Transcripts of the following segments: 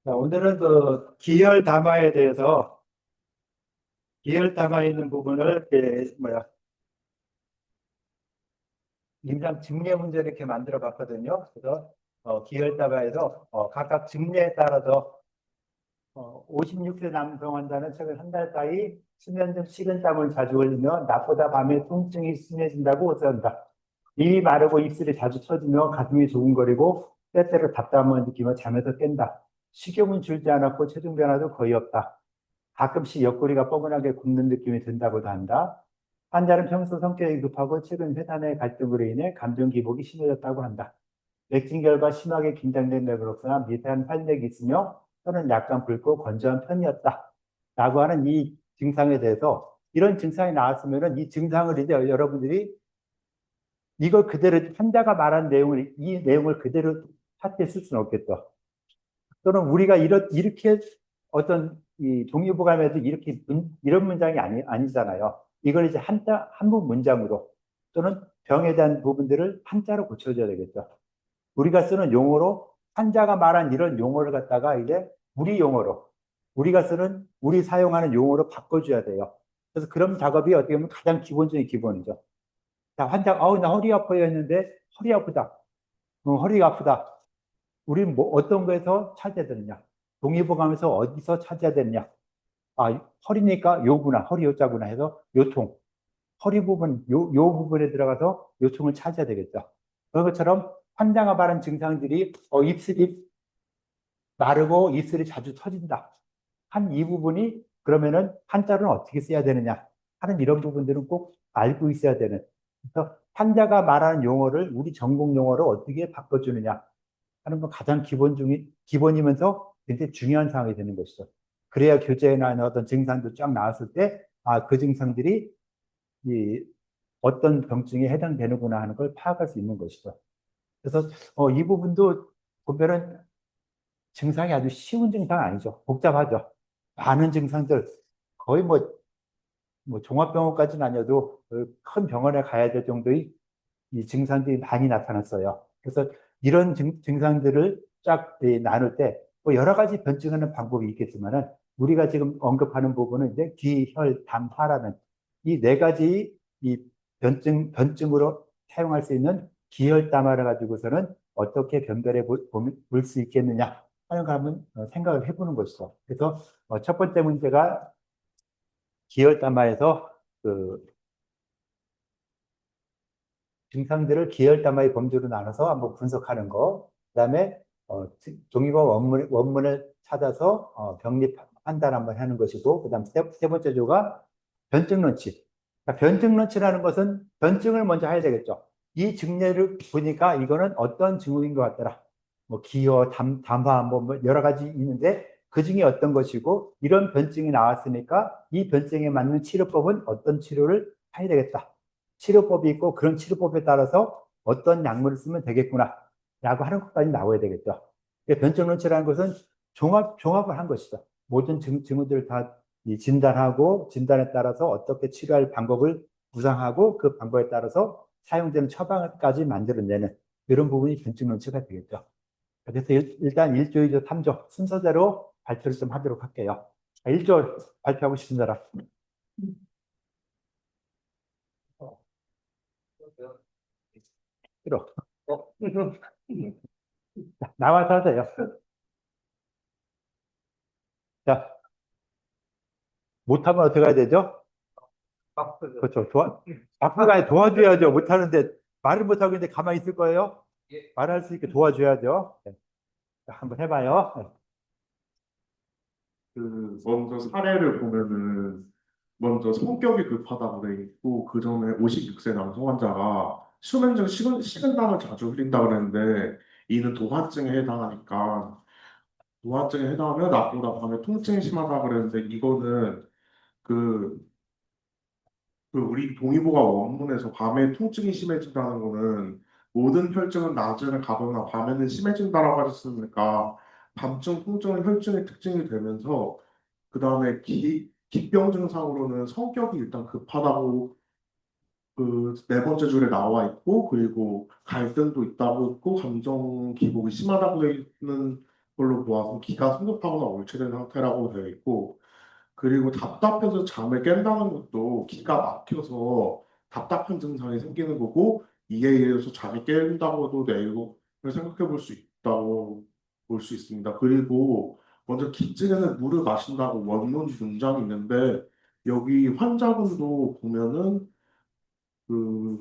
자, 오늘은 그 기혈담화에 대해서 기혈담화에 있는 부분을 임상 증례 문제를 이렇게 만들어 봤거든요. 그래서 기혈담화에서 각각 증례에 따라서 56세 남성 환자는 최근 한 달 사이 수면 중 식은땀을 자주 흘리며 낮보다 밤에 통증이 심해진다고 호소한다. 입이 마르고 입술이 자주 처지며 가슴이 두근거리고 때때로 답답함을 느끼며 잠에서 깬다. 식욕은 줄지 않았고 체중 변화도 거의 없다. 가끔씩 옆구리가 뻐근하게 굽는 느낌이 든다고도 한다. 환자는 평소 성격이 급하고 최근 회사 내 갈등으로 인해 감정 기복이 심해졌다고 한다. 맥진 결과 심하게 긴장된 그렇거나 미세한 활력이 있으며 혀는 약간 붉고 건조한 편이었다. 라고 하는 이 증상에 대해서 이런 증상이 나왔으면 이 증상을 이제 여러분들이 이걸 그대로 환자가 말한 내용을 이 내용을 그대로 파트에 쓸 수는 없겠죠. 또는 우리가 이렇게 어떤 이 동의보감에도 이렇게 이런 문장이 아니잖아요. 이걸 이제 한문 문장으로 또는 병에 대한 부분들을 한자로 고쳐줘야 되겠죠. 우리가 쓰는 용어로 환자가 말한 이런 용어를 갖다가 이제 우리 용어로 우리 사용하는 용어로 바꿔줘야 돼요. 그래서 그런 작업이 어떻게 보면 가장 기본적인 기본이죠. 자, 환자가 나 허리 아파요 했는데 허리 아프다. 허리가 아프다. 우리는 뭐 어떤 거에서 찾아야 되느냐? 동의보감에서 어디서 찾아야 되느냐? 아, 허리니까 요구나, 허리 요자구나 해서 요통. 허리 부분, 요 부분에 들어가서 요통을 찾아야 되겠죠. 그런 것처럼 환자가 말한 증상들이 입술이 마르고 입술이 자주 터진다. 한 이 부분이 그러면은 한자로는 어떻게 써야 되느냐 하는 이런 부분들은 꼭 알고 있어야 되는. 그래서 환자가 말하는 용어를 우리 전공 용어로 어떻게 바꿔주느냐 하는 건 가장 기본이면서 굉장히 중요한 사항이 되는 것이죠. 그래야 교재나 어떤 증상도 쫙 나왔을 때, 그 증상들이 이 어떤 병증에 해당되는구나 하는 걸 파악할 수 있는 것이죠. 그래서 이 부분도 보면은 증상이 아주 쉬운 증상 아니죠. 복잡하죠. 많은 증상들, 거의 뭐 종합병원까지는 아니어도 큰 병원에 가야 될 정도의 이 증상들이 많이 나타났어요. 그래서 이런 증상들을 쫙 나눌 때뭐 여러 가지 변증하는 방법이 있겠지만은 우리가 지금 언급하는 부분은 이제 기혈담화라는 이 네 가지 이 변증으로 사용할 수 있는 기혈담화를 가지고서는 어떻게 변별해 볼 수 있겠느냐 하는 거 한번 생각을 해보는 것이죠. 그래서 첫 번째 문제가 기혈담화에서 그 증상들을 기혈담화의 범주로 나눠서 한번 분석하는 거. 그다음에 종이법 원문을 찾아서 병리 판단 한번 하는 것이고, 그다음 세 번째 조가 변증 런치. 그러니까 변증 런치라는 것은 변증을 먼저 해야 되겠죠. 이 증례를 보니까 이거는 어떤 증후인 것 같더라. 뭐 기혈, 담화, 뭐 여러 가지 있는데 그 중에 어떤 것이고 이런 변증이 나왔으니까 이 변증에 맞는 치료법은 어떤 치료를 해야 되겠다. 치료법이 있고 그런 치료법에 따라서 어떤 약물을 쓰면 되겠구나 라고 하는 것까지 나와야 되겠죠. 변증론치라는 것은 종합을 한 것이죠. 모든 증후들을 다 진단하고 진단에 따라서 어떻게 치료할 방법을 구상하고 그 방법에 따라서 사용되는 처방까지 만들어내는 이런 부분이 변증론치가 되겠죠. 그래서 일단 1조, 2조, 3조 순서대로 발표를 좀 하도록 할게요. 1조 발표하고 싶은 사람. 싫어. 나와서 하세요. 자, 못하면 어떻게 해야 되죠? 그렇죠. 박수가 도와줘야죠. 못하는데, 말을 못하고 있는데 가만히 있을 거예요? 말할 수 있게 도와줘야죠. 네. 자, 한번 해봐요. 네. 먼저 사례를 보면은 먼저 성격이 급하다고 돼 있고 그 전에 56세 남성 환자가 수면 중 식은땀을 자주 흘린다 그랬는데 이는 도화증에 해당하니까 도화증에 해당하면 낮보다 밤에 통증이 심하다 그랬는데 이거는 그, 우리 동의보가 원문에서 밤에 통증이 심해진다는 거는 모든 혈증은 낮에는 가거나 밤에는 심해진다라고 하셨으니까 밤중 통증은 혈증의 특징이 되면서 그 다음에 기병 증상으로는 성격이 일단 급하다고 그 네 번째 줄에 나와 있고, 그리고 갈등도 있다고 있고, 감정 기복이 심하다고 되어 있는 걸로 보아서 기가 성급하거나 옳체된 상태라고 되어 있고, 그리고 답답해서 잠을 깬다는 것도 기가 막혀서 답답한 증상이 생기는 거고, 이에 의해서 잠이 깬다고도 내용을 생각해 볼 수 있다고 볼 수 있습니다. 그리고 먼저 기증에는 물을 마신다고 원문 문장이 있는데, 여기 환자분도 보면은 그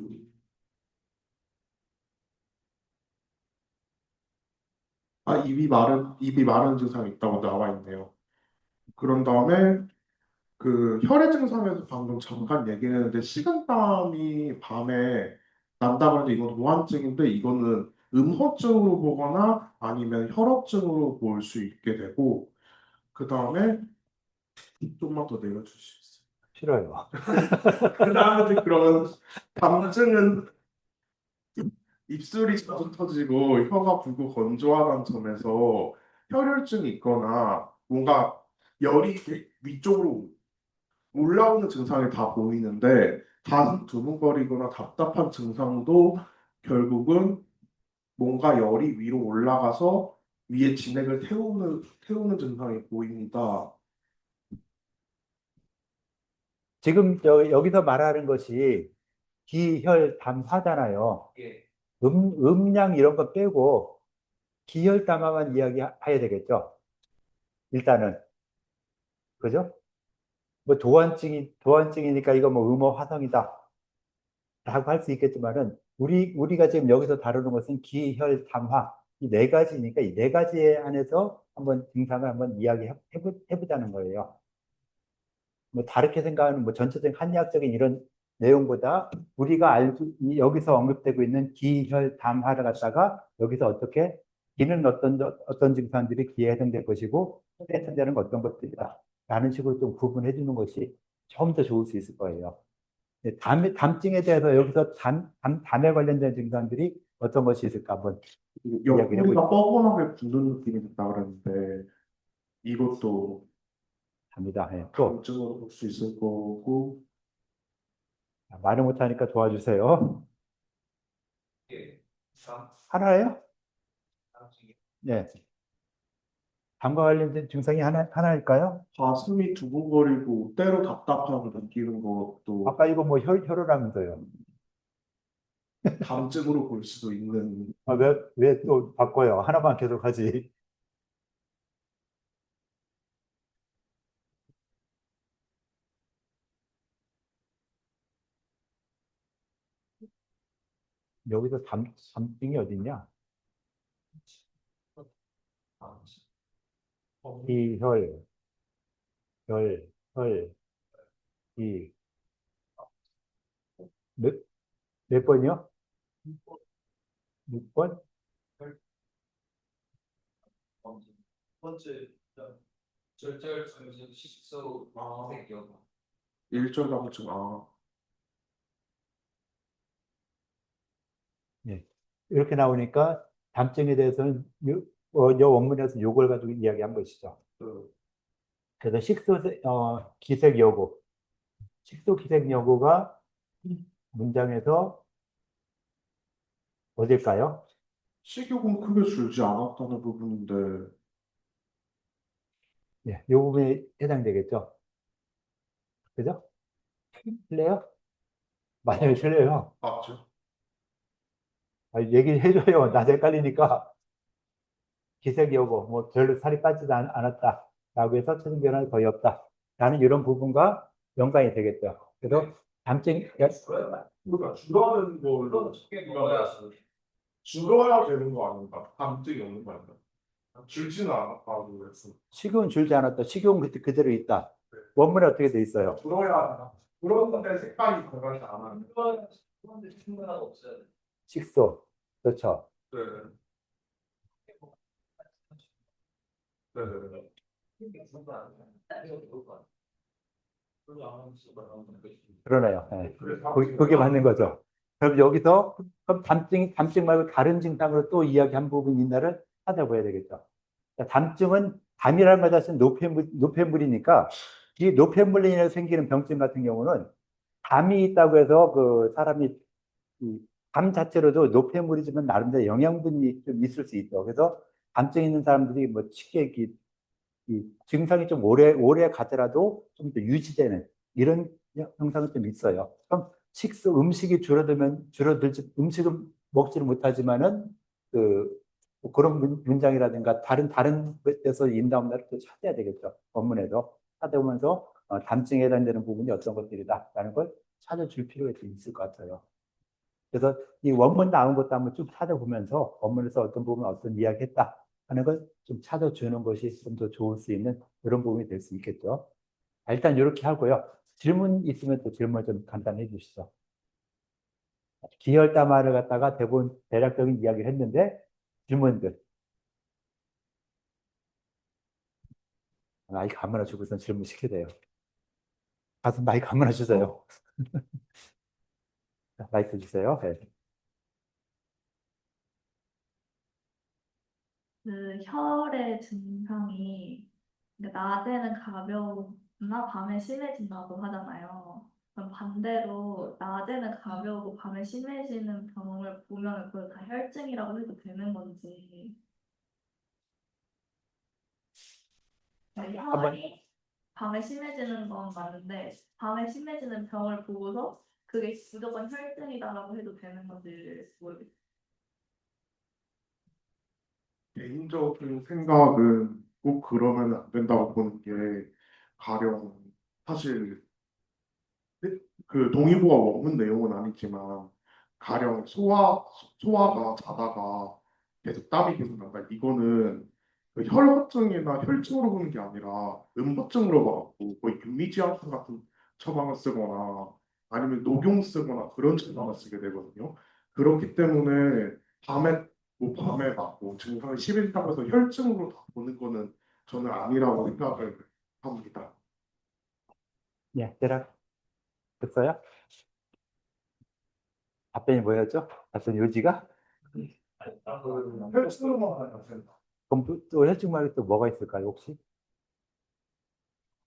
입이 마른 증상이 있다고 나와 있네요. 그런 다음에 그 혈액 증상에서 방금 잠깐 얘기했는데 식은땀이 밤에 난다고 하는데 이건 노환증인데 이거는 음호증으로 보거나 아니면 혈압증으로 볼 수 있게 되고 그 다음에 좀만 더 내려주실 수 싫어요. 있어요? 그 다음에 그러면 담증은 입술이 자주 터지고 혀가 붓고 건조하다는 점에서 혈혈증이 있거나 뭔가 열이 위쪽으로 올라오는 증상이 다 보이는데 가슴 두근거리거나 답답한 증상도 결국은 뭔가 열이 위로 올라가서 위에 진액을 태우는 증상이 보입니다. 지금 여기서 말하는 것이 기혈담화잖아요. 예. 음량 이런 거 빼고 기혈담화만 이야기해야 되겠죠. 일단은 그죠? 뭐 도환증이니까 이거 뭐 음호 화성이다 라고 할 수 있겠지만은 우리가 지금 여기서 다루는 것은 기혈담화 이 네 가지니까 이 네 가지에 한해서 한번 증상을 한번 해보자는 거예요. 뭐 다르게 생각하는 뭐 전체적인 한의학적인 이런 내용보다 우리가 알고 여기서 언급되고 있는 기혈담화를 갖다가 여기서 어떻게 기는 어떤 증상들이 기에 해당될 것이고 혈에 해당되는 어떤 것들이다 라는 식으로 좀 구분해 주는 것이 좀 더 좋을 수 있을 거예요. 네, 담증에 대해서 여기서 담에 관련된 증상들이 어떤 것이 있을까 한번 이야기를 옆구리가 해보죠. 뻐근하게 붓는 느낌이 든다 그랬는데 이것도 합니다. 예, 또 감증으로 볼 수 있을 거고 말을 못하니까 도와주세요. 예. 하나예요? 삼 네. 담과 관련된 증상이 하나일까요? 가슴이 두근거리고 때로 답답함을 느끼는 것도 아까 이거 뭐 혈호라면서요. 담증으로 볼 수도 있는 아, 왜 또 바꿔요? 하나만 계속 하지. 여기서 담증이 어딨냐? 이, 혈, 이. 몇, 몇 번이요? 6번? 번째 절절 정신 식소 색염. 일절담증 예. 이렇게 나오니까 담증에 대해서는 요 원문에서 요걸 가지고 이야기한 것이죠. 그래서 기색 여고. 식도 기색 여고가 문장에서 어딜까요? 식욕은 크게 줄지 않았다는 부분인데 예, 요 부분에 해당되겠죠. 그죠? 틀려요? 맞아요, 틀려요. 맞죠? 아, 얘기를 해줘요. 나 헷갈리니까. 기색 여고, 뭐 별로 살이 빠지지 않았다. 라고 해서 체중 변화는 거의 없다. 라는 이런 부분과 연관이 되겠죠. 그래서 담증, 그러니까 줄어드는 걸로 줄어야 되는 거 아닌가? 담증이 없는 거 아닌가? 줄지는 않았다고 그랬어. 식욕은 줄지 않았다. 식욕은 그대로 있다. 원문에 어떻게 돼 있어요? 줄었는데 색깔이 변하지 않아. 그런데 충분하고 없어요. 식소. 그렇죠. 네, 네, 네, 네. 그러네요. 예. 그게 맞는 거죠. 그럼 여기서 그럼 담증 말고 다른 증상으로 또 이야기한 부분이 있나를 찾아봐야 되겠죠. 자, 담증은 담이라는 것 자체는 노폐물이니까 이 노폐물로 인해서 생기는 병증 같은 경우는 담이 있다고 해서 그 사람이 담 자체로도 노폐물이지만 나름대로 영양분이 좀 있을 수 있어. 그래서 담증 있는 사람들이 뭐 쉽게 이 증상이 좀 오래 가더라도 좀 더 유지되는 이런 형상은 좀 있어요. 그럼 음식이 줄어들지 음식은 먹지를 못하지만은 뭐 그런 문장이라든가 다른 데서 인다음날을 또 찾아야 되겠죠. 원문에서 찾아보면서 담증에 해당되는 부분이 어떤 것들이다라는 걸 찾아줄 필요가 좀 있을 것 같아요. 그래서 이 원문 나온 것도 한번 쭉 찾아보면서 원문에서 어떤 부분 어떤 이야기했다 하는 걸 좀 찾아주는 것이 좀 더 좋을 수 있는 그런 부분이 될 수 있겠죠. 일단 이렇게 하고요. 질문 있으면 또 질문 좀 간단히 해주시죠. 기혈담화를 갖다가 대부분 대략적인 이야기를 했는데 질문들. 마이크 아무나 주고선 질문 시켜야 돼요. 가서 마이크 아무나 주세요. 마이크 주세요. 네. 그 혈의 증상이 그러니까 낮에는 가벼우나 밤에 심해진다고 하잖아요. 그럼 반대로 낮에는 가벼우고 밤에 심해지는 병을 보면 그걸 다 혈증이라고 해도 되는 건지. 한번 혈이 밤에 심해지는 건 맞는데 밤에 심해지는 병을 보고서 그게 무조건 혈증이다라고 해도 되는 건지 모르겠어요. 개인적인 생각은 꼭 그러면 안 된다고 보는 게 가령 사실 그 동의보와 원문 내용은 아니지만 가령 소화가 자다가 계속 땀이 계속 난다. 이거는 그 혈허증이나 혈증으로 보는 게 아니라 음부증으로 봐갖고 거의 윤미지항상 같은 처방을 쓰거나 아니면 녹용 쓰거나 그런 처방을 쓰게 되거든요. 그렇기 때문에 밤에 맞고 증상이 심해진다고 해서 혈증으로 다 보는 거는 저는 아니라고 생각을 합니다. 예, 대략 됐어요? 답변이 뭐였죠? 답변 요지가? 혈증으로만 하세요. 그럼 또 혈증 말고 또 뭐가 있을까요, 혹시?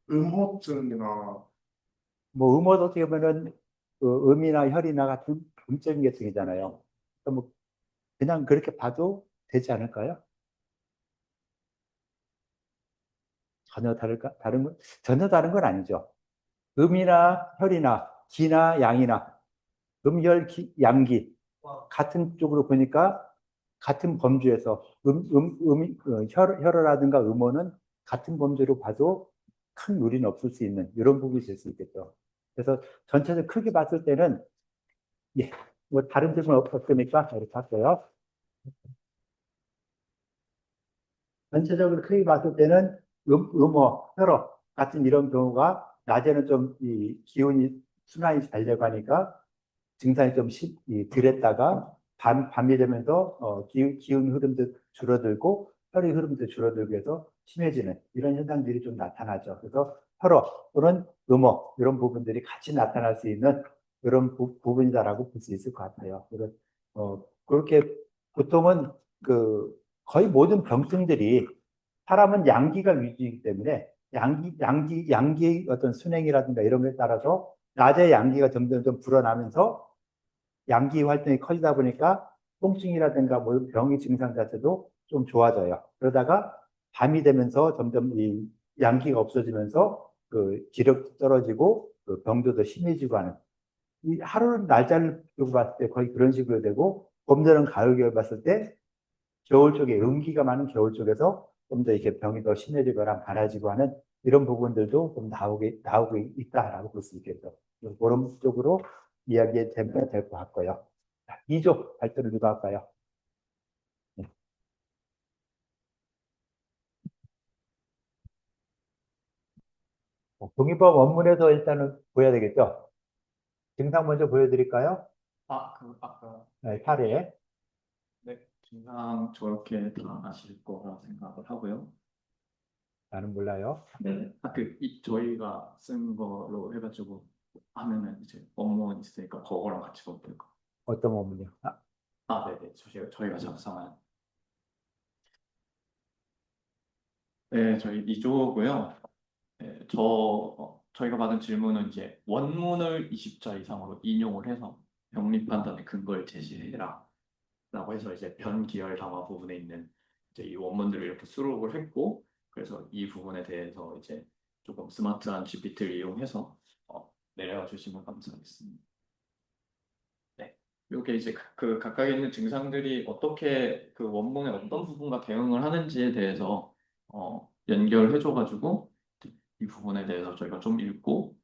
음호증이나 뭐 음어도 어떻게 보면은 그 음이나 혈이나 같은 음적인 계층이잖아요. 그러니까 뭐 그냥 그렇게 봐도 되지 않을까요? 전혀 다른 건 아니죠. 음이나 혈이나 기나 양이나 양기 같은 쪽으로 보니까 같은 범주에서 혈어라든가 음어는 같은 범주로 봐도 큰 무리는 없을 수 있는 이런 부분이 될 수 있겠죠. 그래서 전체적으로 크게 봤을 때는 예, 뭐 다른 질문 없으니까 이렇게 할게요. 전체적으로 크게 봤을 때는 음어, 혈어 같은 이런 경우가 낮에는 좀 이 기운이 순환이 잘 되고 하니까 증상이 좀 덜했다가 밤이 되면서 기운 흐름도 줄어들고 혈의 흐름도 줄어들고 해서 심해지는 이런 현상들이 좀 나타나죠. 그래서 혈어 또는 음어 이런 부분들이 같이 나타날 수 있는 그런 부분이다라고 볼 수 있을 것 같아요. 그래서 그렇게 보통은 거의 모든 병증들이 사람은 양기가 위주이기 때문에 양기 어떤 순행이라든가 이런 것에 따라서 낮에 양기가 점점 좀 불어나면서 양기 활동이 커지다 보니까 통증이라든가 뭐 병의 증상 자체도 좀 좋아져요. 그러다가 밤이 되면서 점점 이 양기가 없어지면서 그 기력도 떨어지고 그 병도 더 심해지고 하는 이 하루 날짜를 두고 봤을 때 거의 그런 식으로 되고 봄, 여름, 가을, 겨울 봤을 때 겨울 쪽에 음기가 많은 겨울 쪽에서 좀 더 이렇게 병이 더 심해지거나 많아지고 하는 이런 부분들도 좀 나오고 있다라고 볼 수 있겠죠. 그런 쪽으로 이야기해 되면 될 것 같고요. 2조 발전을 누가 할까요? 네. 동의법 원문에서 일단은 보여야 되겠죠? 증상 먼저 보여드릴까요? 아까 네, 사례. 네, 증상 저렇게 다 아실 거라 생각을 하고요. 나는 몰라요. 네, 저희가 쓴 거로 해가지고 하면은 이제 업무 있으니까 그거랑 같이 보면 될 거. 어떤 원문이요? 네네, 저희가 작성한. 네, 저희 2조고요. 네, 저희가 받은 질문은 이제 원문을 20자 이상으로 인용을 해서 병리 판단의 근거를 제시해라 라고 해서 이제 변기열 담화 부분에 있는 이제 이 원문들을 이렇게 수록을 했고, 그래서 이 부분에 대해서 이제 조금 스마트한 GPT를 이용해서 내려와 주시면 감사하겠습니다. 네. 이게 이제 그 각각 있는 증상들이 어떻게 그 원문의 어떤 부분과 대응을 하는지에 대해서 연결해줘가지고 이 부분에 대해서 저희가 좀 읽고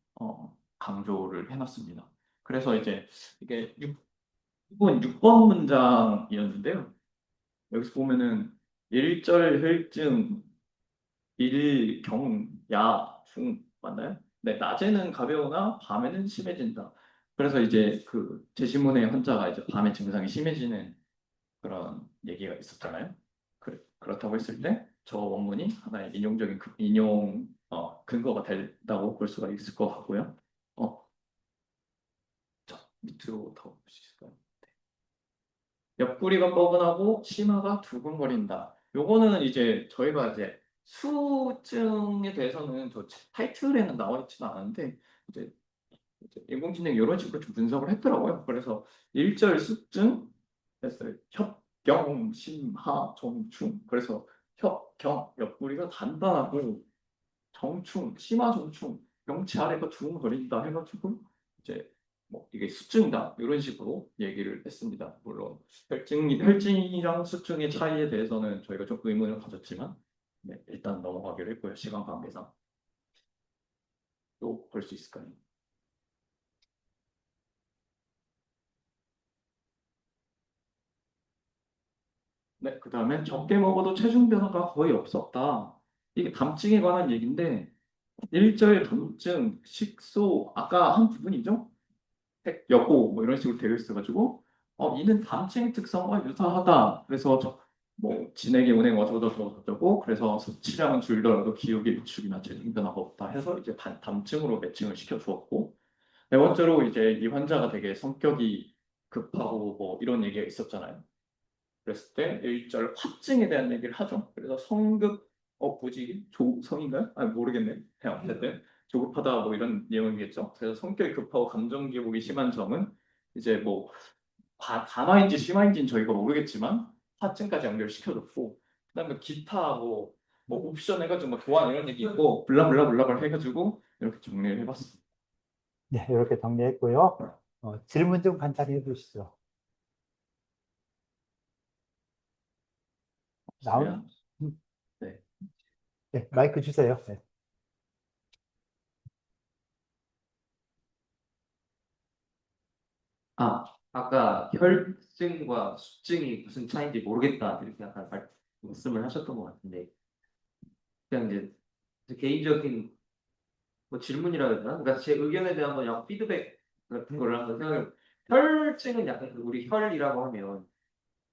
강조를 해놨습니다. 그래서 이제 이게 6번 문장이었는데요. 여기서 보면은 일절 혈증 일경야중 맞나요? 네, 낮에는 가벼우나 밤에는 심해진다. 그래서 이제 그 제시문의 환자가 이제 밤에 증상이 심해지는 그런 얘기가 있었잖아요. 그렇다고 했을 때 저 원문이 하나의 인용적인 인용 근거가 된다고 볼 수가 있을 것 같고요. 자, 밑으로 더 볼 수 있을까요? 옆구리가 뻐근하고 치마가 두근거린다. 요거는 이제 저희가 이제 수증에 대해서는 저 타이틀에는 나와 있지는 않은데 이제 인공지능이 이런 식으로 좀 분석을 했더라고요. 그래서 일절 수증 했어요. 협경 심하 정충. 그래서 협경 옆구리가 단단하고 정충 심하 정충 명치 아래가 두근거린다 해가지고 이제 뭐 이게 수증이다 이런 식으로 얘기를 했습니다. 물론 혈증이랑 수증의 차이에 대해서는 저희가 좀 의문을 가졌지만 네, 일단 넘어가기로 했고요. 시간 관계상 또 볼 수 있을까요? 네, 그 다음에 적게 먹어도 체중 변화가 거의 없었다. 이게 담증에 관한 얘기인데 일절 담증, 식소 아까 한 부분이죠? 여고 뭐 이런 식으로 되어 있어가지고 이는 담증 특성과 유사하다. 그래서 뭐 진액의 운행 어쩌고저쩌고 그래서 수치량은 줄더라도 기억의 위축이나 체중 변화가 없다 해서 이제 담증으로 매칭을 시켜 주었고, 네 번째로 이제 이 환자가 되게 성격이 급하고 뭐 이런 얘기가 있었잖아요. 그랬을 때 일절 화증에 대한 얘기를 하죠. 그래서 성급 뭐지 조성인가요? 아 모르겠네. 그냥 어쨌든 조급하다 뭐 이런 내용이겠죠. 그래서 성격이 급하고 감정 기복이 심한 점은 이제 뭐 가마인지 심화인지는 저희가 모르겠지만 화증까지 연결시켜줬고, 그다음에 기타 뭐 옵션 해가지고 뭐 교환 이런 얘기 있고 블라블라블라블 해가지고 이렇게 정리를 해봤습니다. 네, 이렇게 정리했고요. 질문 좀 간단히 해주시죠. 나온, 네. 네, 마이크 주세요. 네. 아까 혈증과 수증이 무슨 차이인지 모르겠다 이렇게 약간 말씀을 하셨던 것 같은데 그냥 이제 제 개인적인 뭐 질문이라 해야 되나? 그러니까 제 의견에 대한 뭐 약간 피드백 같은 거를 한번 생각해 혈증은 약간 그 우리 혈이라고 하면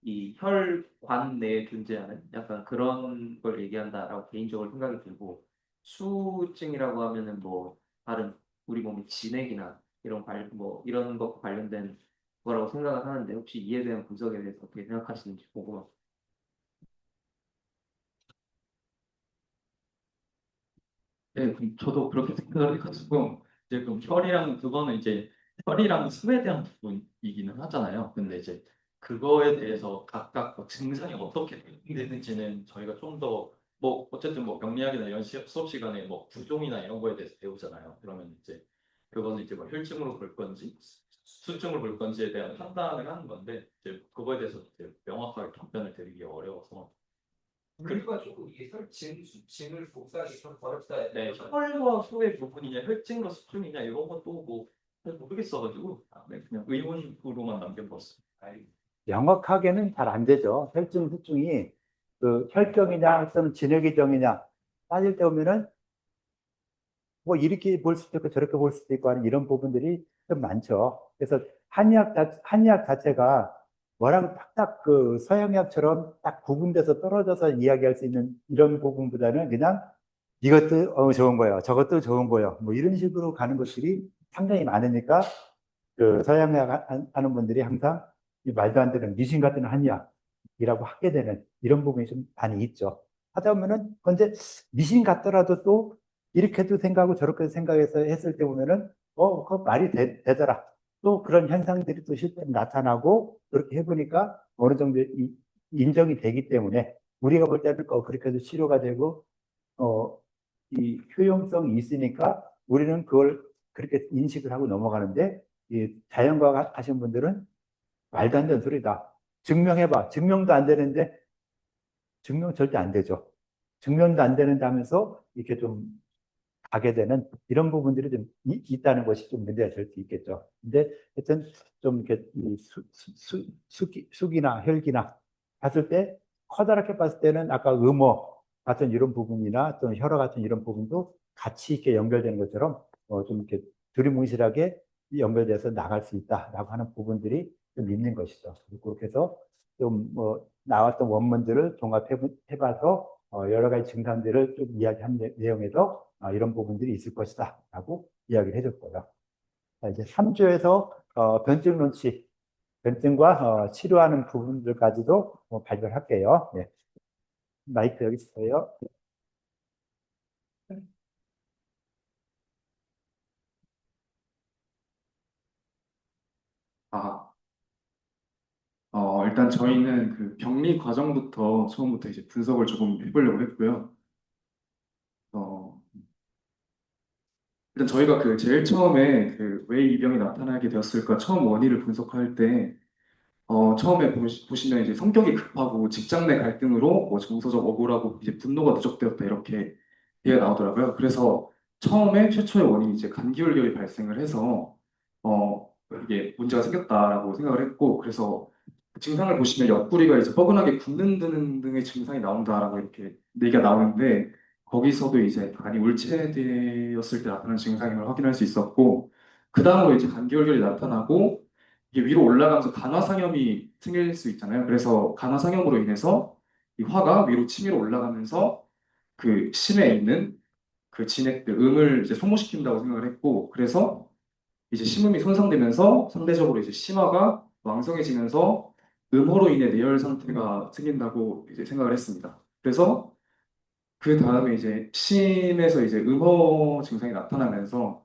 이 혈관 내에 존재하는 약간 그런 걸 얘기한다라고 개인적으로 생각이 들고 수증이라고 하면은 뭐 다른 우리 몸의 진액이나 이런 뭐 이런 것과 관련된 거라고 생각을 하는데 혹시 이에 대한 분석에 대해서 어떻게 생각하시는지 궁금합니다. 네, 그럼 저도 그렇게 생각을 해가지고 이제 그럼 혈이랑 그거는 이제 혈이랑 수에 대한 부분이기는 하잖아요. 근데 이제 그거에 대해서 각각 뭐 증상이 어떻게 되는지는 저희가 좀 더 뭐 어쨌든 뭐 병리학이나 이런 수업 시간에 뭐 부종이나 이런 거에 대해서 배우잖아요. 그러면 이제 그거는 이제 뭐 혈증으로 볼 건지 수증으로 볼 건지에 대한 판단을 하는 건데 이제 그거에 대해서 이제 명확하게 답변을 드리기 어려워서. 우리가 조금 이게 혈증, 수증을 복사하기 좀 어렵다. 네, 혈과 소의 부분이냐 혈증과 수증이냐 이런 것도 뭐 잘 모르겠어가지고 네, 그냥 의문으로만 남겨봤어요. 명확하게는 잘 안 되죠. 혈증, 수증이 그 혈경이냐 또는 진액의정이냐 따질 때 보면은 뭐 이렇게 볼 수도 있고 저렇게 볼 수도 있고 하는 이런 부분들이 좀 많죠. 그래서 한의학 자체가 뭐라고 딱딱 그 서양의학처럼 딱 구분돼서 떨어져서 이야기할 수 있는 이런 부분보다는 그냥 이것도 좋은 거예요. 저것도 좋은 거예요. 뭐 이런 식으로 가는 것들이 상당히 많으니까 그 서양의학 하는 분들이 항상 이 말도 안 되는 미신 같은 한의학이라고 하게 되는 이런 부분이 좀 많이 있죠. 하다 보면은 근데 미신 같더라도 또 이렇게도 생각하고 저렇게도 생각해서 했을 때 보면은 그 말이 되더라. 또 그런 현상들이 또 실제로 나타나고 그렇게 해보니까 어느 정도 인정이 되기 때문에 우리가 볼 때는 그렇게 해서 치료가 되고 이 효용성이 있으니까 우리는 그걸 그렇게 인식을 하고 넘어가는데 이 자연과학 하신 분들은 말도 안 되는 소리다. 증명해봐. 증명도 안 되는데 증명 절대 안 되죠. 증명도 안 되는다면서 이렇게 좀 가게 되는 이런 부분들이 좀 있다는 것이 좀 문제가 될 수 있겠죠. 근데 하여튼 좀 이렇게 이 수기나 혈기나 봤을 때 커다랗게 봤을 때는 아까 음호 같은 이런 부분이나 또는 혈화 같은 이런 부분도 같이 이렇게 연결되는 것처럼 좀 이렇게 두리뭉실하게 연결돼서 나갈 수 있다라고 하는 부분들이 좀 있는 것이죠. 그렇게 해서 좀 나왔던 원문들을 종합해봐서 여러 가지 증상들을 좀 이야기한 내용에도 이런 부분들이 있을 것이다 라고 이야기를 해줬고요. 자, 이제 3조에서 변증 논치, 변증과 치료하는 부분들까지도 발표할게요. 네. 마이크 여기 있어요. 아, 일단 저희는 그 격리 과정부터 처음부터 이제 분석을 조금 해보려고 했고요. 어, 일단 저희가 그 제일 처음에 그 왜 이 병이 나타나게 되었을까 처음 원인을 분석할 때 처음에 보시면 이제 성격이 급하고 직장 내 갈등으로 뭐 정서적 억울하고 이제 분노가 누적되었다 이렇게 얘기가 나오더라고요. 그래서 처음에 최초의 원인이 이제 감기울결이 발생을 해서 이게 문제가 생겼다라고 생각을 했고 그래서 그 증상을 보시면 옆구리가 이제 뻐근하게 붓는 등의 증상이 나온다라고 이렇게 얘기가 나오는데 거기서도 이제 간이 울체되었을 때 나타나는 증상임을 확인할 수 있었고 그 다음으로 이제 감기울결이 나타나고 이게 위로 올라가면서 간화상염이 생길 수 있잖아요. 그래서 간화상염으로 인해서 이 화가 위로 치밀어 올라가면서 그 심에 있는 그 진액들, 음을 이제 소모시킨다고 생각을 했고, 그래서 이제 심음이 손상되면서 상대적으로 이제 심화가 왕성해지면서 음호로 인해 내열 상태가 생긴다고 이제 생각을 했습니다. 그래서 그 다음에 이제 심에서 이제 음호 증상이 나타나면서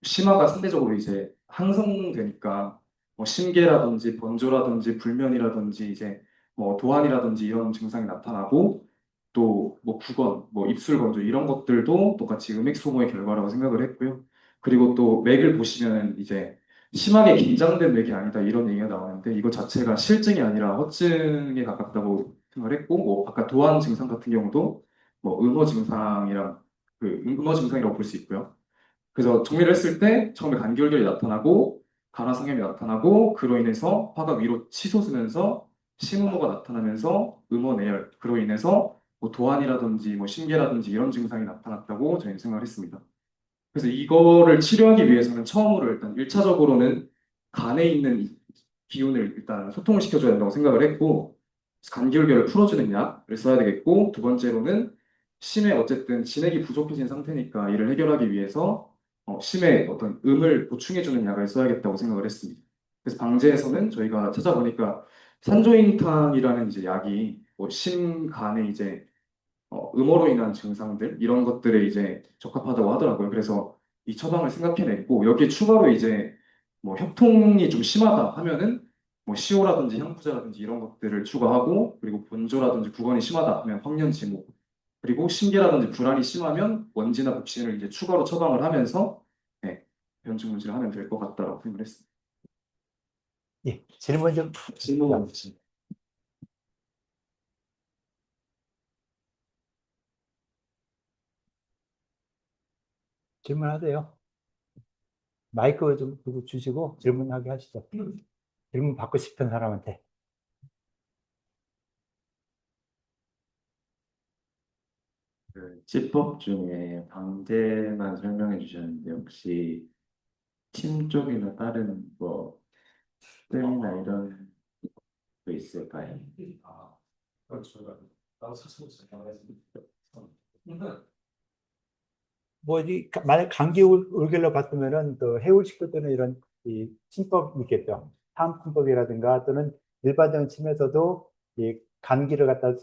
심화가 상대적으로 이제 항성되니까 뭐 심계라든지 번조라든지 불면이라든지 이제 뭐 도한이라든지 이런 증상이 나타나고 또 뭐 구건, 뭐 입술 건조 이런 것들도 똑같이 음액 소모의 결과라고 생각을 했고요. 그리고 또 맥을 보시면 이제 심하게 긴장된 맥이 아니다 이런 얘기가 나오는데 이거 자체가 실증이 아니라 허증에 가깝다고 생각을 했고 뭐 아까 도한 증상 같은 경우도 뭐 음호 증상이랑 그 음호 증상이라고 볼 수 있고요. 그래서 정리를 했을 때 처음에 간기울결이 나타나고 간화상염이 나타나고 그로 인해서 화가 위로 치솟으면서 심음호가 나타나면서 음호 내열 그로 인해서 뭐 도한이라든지 뭐 심계라든지 이런 증상이 나타났다고 저희는 생각을 했습니다. 그래서 이거를 치료하기 위해서는 처음으로 일단 1차적으로는 간에 있는 이 기운을 일단 소통을 시켜줘야 된다고 생각을 했고 간기울결을 풀어주는 약을 써야 되겠고 두 번째로는 심에 어쨌든 진액이 부족해진 상태니까 이를 해결하기 위해서 심에 어떤 음을 보충해주는 약을 써야겠다고 생각을 했습니다. 그래서 방제에서는 저희가 찾아보니까 산조인탕이라는 이제 약이 뭐 심간에 이제 음호로 인한 증상들 이런 것들에 이제 적합하다고 하더라고요. 그래서 이 처방을 생각해냈고 여기에 추가로 이제 뭐 협통이 좀 심하다 하면은 뭐 시오라든지 향부자라든지 이런 것들을 추가하고 그리고 본조라든지 구건이 심하다 하면 황련지모 그리고 심계라든지 불안이 심하면 원지나 복신을 이제 추가로 처방을 하면서 네, 변증 문제를 하면 될 것 같다라고 생각을 했습니다. 예, 질문 좀 질문 없이. 질문하세요. 마이크 좀 주시고 질문하게 하시죠. 질문 받고 싶은 사람한테. 그 치법 중에 방제만 설명해 주셨는데 혹시 침 쪽이나 다른 뭐 뜸이나 이런 거 있을까요? 만약 감기 울결로 봤으면은 또 해울식도 또는 이런 이 침법이 있겠죠. 항침법이라든가 또는 일반적인 침에서도 이 감기를 갖다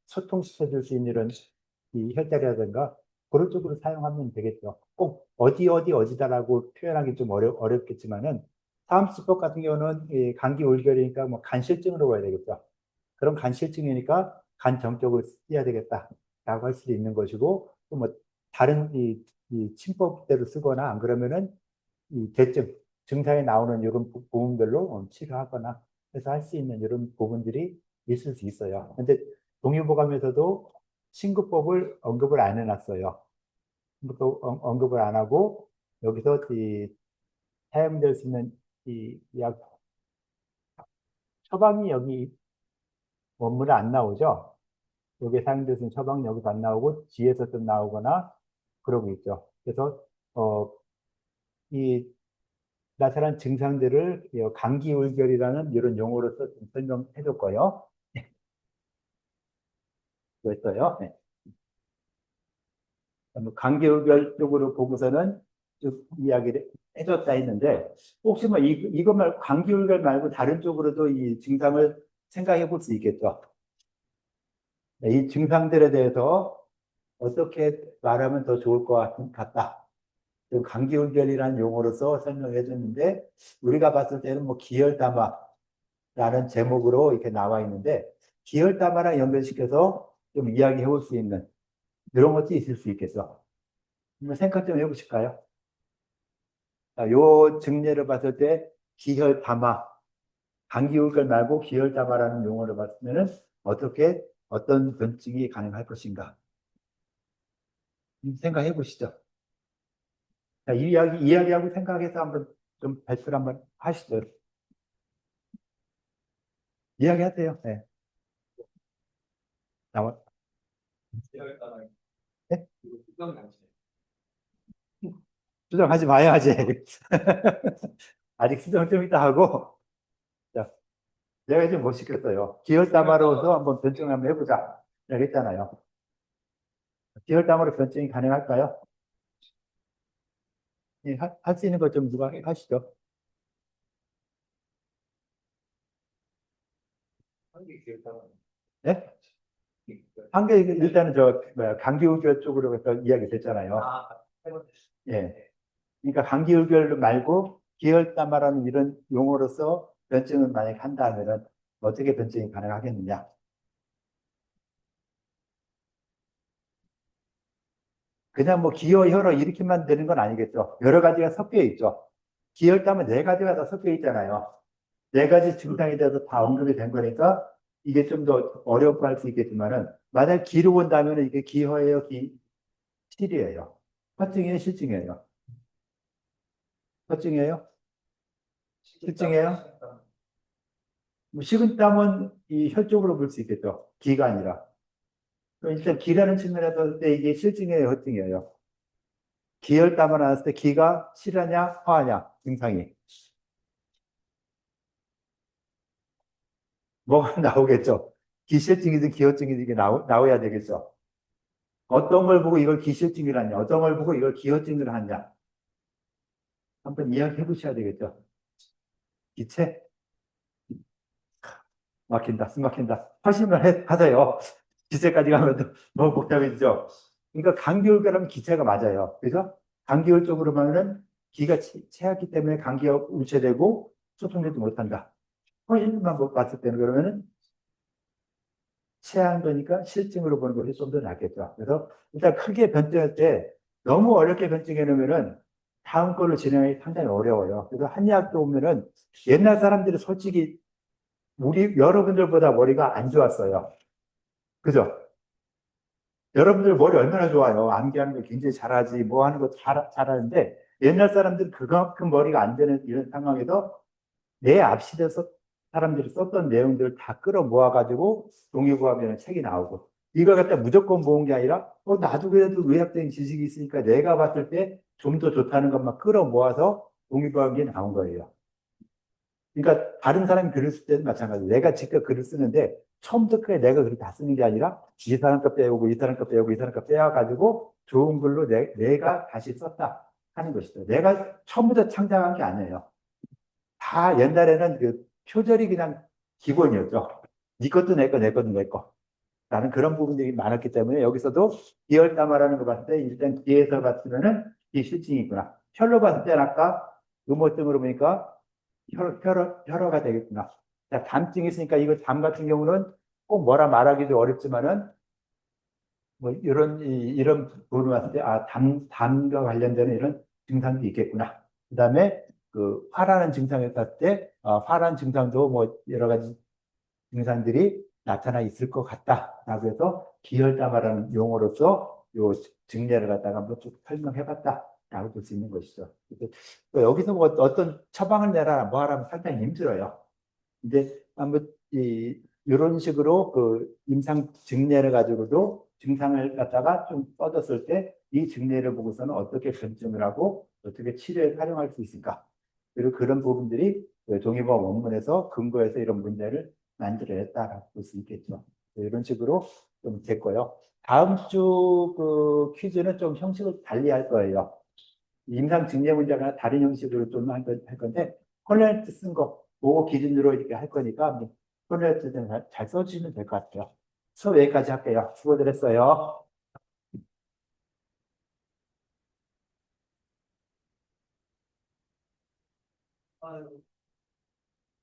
소통시켜 줄 수 있는 이런 이 혈자리라든가 그런 쪽으로 사용하면 되겠죠. 꼭 어디다라고 표현하기 좀 어렵겠지만은 사암수법 같은 경우는 이 감기 올겨울이니까 뭐 간실증으로 봐야 되겠죠. 그런 간실증이니까 간 정적을 써야 되겠다라고 할 수도 있는 것이고 또 뭐 다른 이 침법대로 쓰거나 안 그러면은 이 대증 증상이 나오는 이런 부분별로 치료하거나 해서 할 수 있는 이런 부분들이 있을 수 있어요. 근데 동의보감에서도 신구법을 언급을 안 해놨어요. 또 언급을 안 하고 여기서 이 사용될 수 있는 이 약 처방이 여기 원문에 안 나오죠. 여기 사용될 수 있는 처방이 여기서 안 나오고 뒤에서 좀 나오거나 그러고 있죠. 그래서 이 나타난 증상들을 감기울결이라는 이런 용어로서 좀 설명해 줬고요. 그랬어요. 네. 감기울결 쪽으로 보고서는 쭉 이야기를 해줬다 했는데 혹시 뭐 이것 말고 감기울결 말고 다른 쪽으로도 이 증상을 생각해 볼 수 있겠죠. 네, 이 증상들에 대해서 어떻게 말하면 더 좋을 것 같다. 감기울결이라는 용어로서 설명해 줬는데 우리가 봤을 때는 뭐 기혈담화라는 제목으로 이렇게 나와 있는데 기혈담화랑 연결시켜서 좀 이야기해 볼 수 있는 이런 것도 있을 수 있겠죠. 한번 생각 좀 해보실까요? 자, 요 증례를 봤을 때 기혈담화, 감기울결 말고 기혈담화라는 용어를 봤으면은 어떤 변증이 가능할 것인가? 생각해 보시죠. 자, 이야기하고 생각해서 한번 좀 발표를 한번 하시죠. 이야기하세요. 네. 나와. 네? 수정하지 마요, 아직. 아직 수정 좀 이따 하고. 자, 내가 지금 못 시켰어요. 기혈담화로서 한번 변증 한번 해보자. 내가 했잖아요. 기혈담화로 변증이 가능할까요? 예, 할 수 있는 것 좀 누가 하시죠. 네? 한개 일단은 감기울결 쪽으로 해서 이야기 됐잖아요. 예. 그러니까 감기울결 말고 기혈담화라는 이런 용어로서 변증을 만약 한다면은 어떻게 변증이 가능하겠느냐? 그냥 뭐 기혈, 혈어 이렇게만 되는 건 아니겠죠. 여러 가지가 섞여 있죠. 기혈담은 네 가지가 다 섞여 있잖아요. 네 가지 증상에 대해서 다 언급이 된 거니까 이게 좀 더 어렵고 할 수 있겠지만은 만약 기로 본다면 이게 기허예요, 실이에요. 허증이에요, 실증이에요. 허증이에요? 실증이에요? 뭐 식은땀은 이 혈 쪽으로 볼 수 있겠죠. 기가 아니라. 그럼 일단 기라는 측면에서 볼 때 이게 실증이에요, 허증이에요. 기혈담을 나왔을 때 기가 실하냐, 화하냐, 증상이. 뭐가 나오겠죠. 기실증이든 기혈증이든 이게 나와야 되겠죠. 어떤 걸 보고 이걸 기실증이라 하냐, 어떤 걸 보고 이걸 기혈증이라 하냐. 한번 이야기해 보셔야 되겠죠. 기체? 막힌다, 숨 막힌다. 하시면 하세요. 기체까지 가면 또 너무 복잡해지죠. 그러니까 감기울결하면 기체가 맞아요. 그래서 감기울 쪽으로 가면은 기가 채였기 때문에 감기가 우체되고 소통되지 못한다. 허심만 봤을 때는 그러면은 체한 거니까 실증으로 보는 것이 좀 더 낫겠죠. 그래서 일단 크게 변증할 때 너무 어렵게 변증해 놓으면은 다음 걸로 진행하기 상당히 어려워요. 그래서 한의학도 보면은 옛날 사람들이 솔직히 여러분들보다 머리가 안 좋았어요. 그죠? 여러분들 머리 얼마나 좋아요. 암기하는 거 굉장히 잘하지, 뭐 하는 거 잘하는데 옛날 사람들은 그만큼 머리가 안 되는 이런 상황에서 내 앞시대에서 사람들이 썼던 내용들을 다 끌어 모아가지고 동의보감이라는 책이 나오고 이걸 갖다 무조건 모은 게 아니라 나도 그래도 의학적인 지식이 있으니까 내가 봤을 때 좀 더 좋다는 것만 끌어 모아서 동의보감이 나온 거예요. 그러니까 다른 사람이 글을 쓸 때도 마찬가지예요. 내가 직접 글을 쓰는데 처음부터 끝까지 내가 글을 다 쓰는 게 아니라 이 사람 거 빼오고 이 사람 거 빼오고 이 사람 거 빼와가지고 좋은 글로 내가 다시 썼다 하는 것이죠. 내가 처음부터 창작한 게 아니에요. 다 옛날에는 그 표절이 그냥 기본이었죠. 네 것도 내 거, 내 것도 내 거. 라는 그런 부분들이 많았기 때문에 여기서도 기혈담화라는 거 봤을 때 일단 기에서 봤으면은 기실증이구나. 혈로 봤을 때는 아까 음모증으로 보니까 혈어가 되겠구나. 자, 담증이 있으니까 이거 담 같은 경우는 꼭 뭐라 말하기도 어렵지만은 뭐 이런 부분을 봤을 때 아, 담과 관련되는 이런 증상도 있겠구나. 그다음에 그 화라는 증상을 봤을 때 화라는 증상도 뭐 여러 가지 증상들이 나타나 있을 것 같다라고 해서 기혈담화라는 용어로서 요 증례를 갖다가 한번 쭉 설명해봤다라고 볼 수 있는 것이죠. 그래서 또 여기서 뭐 어떤 처방을 내라 뭐 하라면 상당히 힘들어요. 근데 한번 이런 식으로 그 임상 증례를 가지고도 증상을 갖다가 좀 뻗었을 때 이 증례를 보고서는 어떻게 변증을 하고 어떻게 치료에 활용할 수 있을까? 그리고 그런 부분들이 그 동의보감 원문에서 근거해서 이런 문제를 만들어냈다라고 볼 수 있겠죠. 이런 식으로 좀 됐고요. 다음 주 그 퀴즈는 좀 형식을 달리 할 거예요. 임상 증례 문제가 다른 형식으로 좀 할 건데 콘레트 쓴 거, 그거 기준으로 이렇게 할 거니까 콘레트는 잘 써주시면 될 것 같아요. 수업 여기까지 할게요. 수고들 했어요.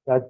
자,